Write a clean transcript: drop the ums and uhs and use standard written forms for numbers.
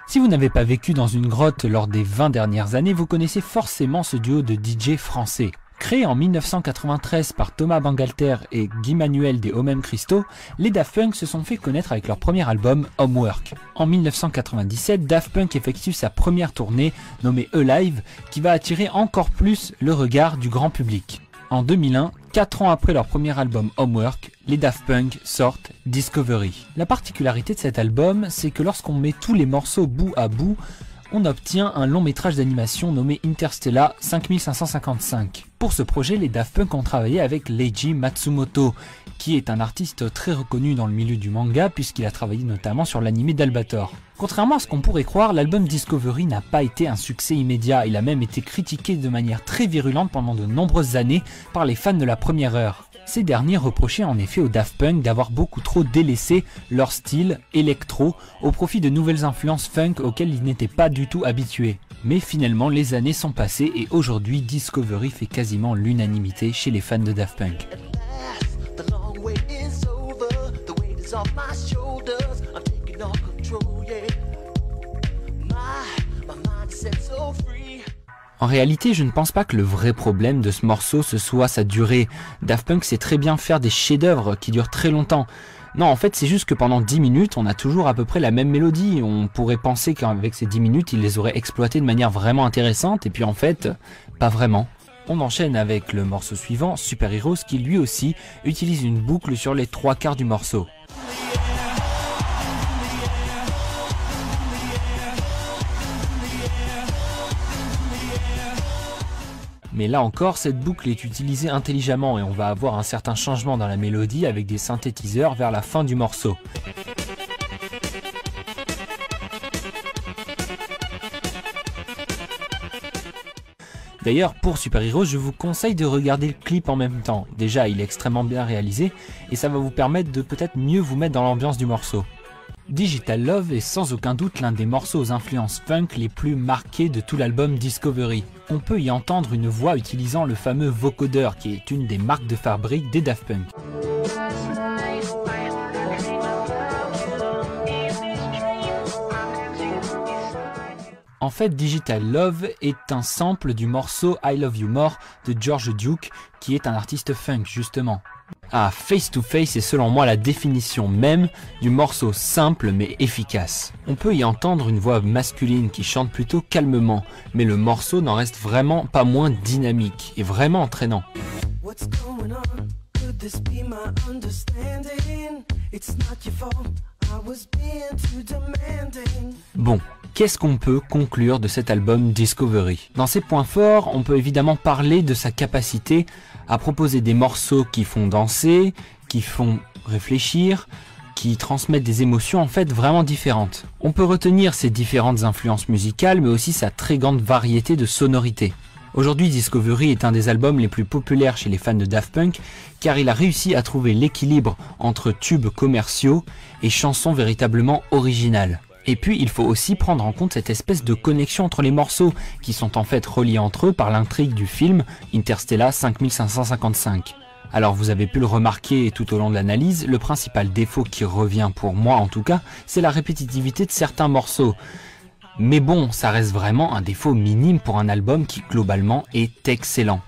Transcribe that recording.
Si vous n'avez pas vécu dans une grotte lors des 20 dernières années, vous connaissez forcément ce duo de DJ français. Créé en 1993 par Thomas Bangalter et Guy Manuel des Homem Christo, les Daft Punk se sont fait connaître avec leur premier album Homework. En 1997, Daft Punk effectue sa première tournée nommée Alive qui va attirer encore plus le regard du grand public. En 2001, 4 ans après leur premier album Homework, les Daft Punk sortent Discovery. La particularité de cet album, c'est que lorsqu'on met tous les morceaux bout à bout, on obtient un long métrage d'animation nommé Interstellar 5555. Pour ce projet, les Daft Punk ont travaillé avec Leiji Matsumoto, qui est un artiste très reconnu dans le milieu du manga puisqu'il a travaillé notamment sur l'anime d'Albator. Contrairement à ce qu'on pourrait croire, l'album Discovery n'a pas été un succès immédiat, il a même été critiqué de manière très virulente pendant de nombreuses années par les fans de la première heure. Ces derniers reprochaient en effet aux Daft Punk d'avoir beaucoup trop délaissé leur style électro au profit de nouvelles influences funk auxquelles ils n'étaient pas du tout habitués. Mais finalement les années sont passées et aujourd'hui Discovery fait quasiment l'unanimité chez les fans de Daft Punk. En réalité, je ne pense pas que le vrai problème de ce morceau ce soit sa durée. Daft Punk sait très bien faire des chefs-d'œuvre qui durent très longtemps. Non, en fait, c'est juste que pendant 10 minutes, on a toujours à peu près la même mélodie. On pourrait penser qu'avec ces 10 minutes, il les aurait exploitées de manière vraiment intéressante, et puis en fait, pas vraiment. On enchaîne avec le morceau suivant, Super Heroes, qui lui aussi utilise une boucle sur les 3/4 du morceau. Mais là encore, cette boucle est utilisée intelligemment et on va avoir un certain changement dans la mélodie avec des synthétiseurs vers la fin du morceau. D'ailleurs, pour Super Heroes, je vous conseille de regarder le clip en même temps. Déjà, il est extrêmement bien réalisé et ça va vous permettre de peut-être mieux vous mettre dans l'ambiance du morceau. Digital Love est sans aucun doute l'un des morceaux aux influences funk les plus marqués de tout l'album Discovery. On peut y entendre une voix utilisant le fameux vocodeur qui est une des marques de fabrique des Daft Punk. En fait, Digital Love est un sample du morceau I Love You More de George Duke, qui est un artiste funk justement. Ah, Face to Face est selon moi la définition même du morceau simple mais efficace. On peut y entendre une voix masculine qui chante plutôt calmement, mais le morceau n'en reste vraiment pas moins dynamique et vraiment entraînant. Bon, qu'est-ce qu'on peut conclure de cet album Discovery? Dans ses points forts, on peut évidemment parler de sa capacité à proposer des morceaux qui font danser, qui font réfléchir, qui transmettent des émotions en fait vraiment différentes. On peut retenir ses différentes influences musicales, mais aussi sa très grande variété de sonorités. Aujourd'hui, Discovery est un des albums les plus populaires chez les fans de Daft Punk, car il a réussi à trouver l'équilibre entre tubes commerciaux et chansons véritablement originales. Et puis, il faut aussi prendre en compte cette espèce de connexion entre les morceaux, qui sont en fait reliés entre eux par l'intrigue du film Interstellar 5555. Alors vous avez pu le remarquer tout au long de l'analyse, le principal défaut qui revient pour moi en tout cas, c'est la répétitivité de certains morceaux. Mais bon, ça reste vraiment un défaut minime pour un album qui globalement est excellent.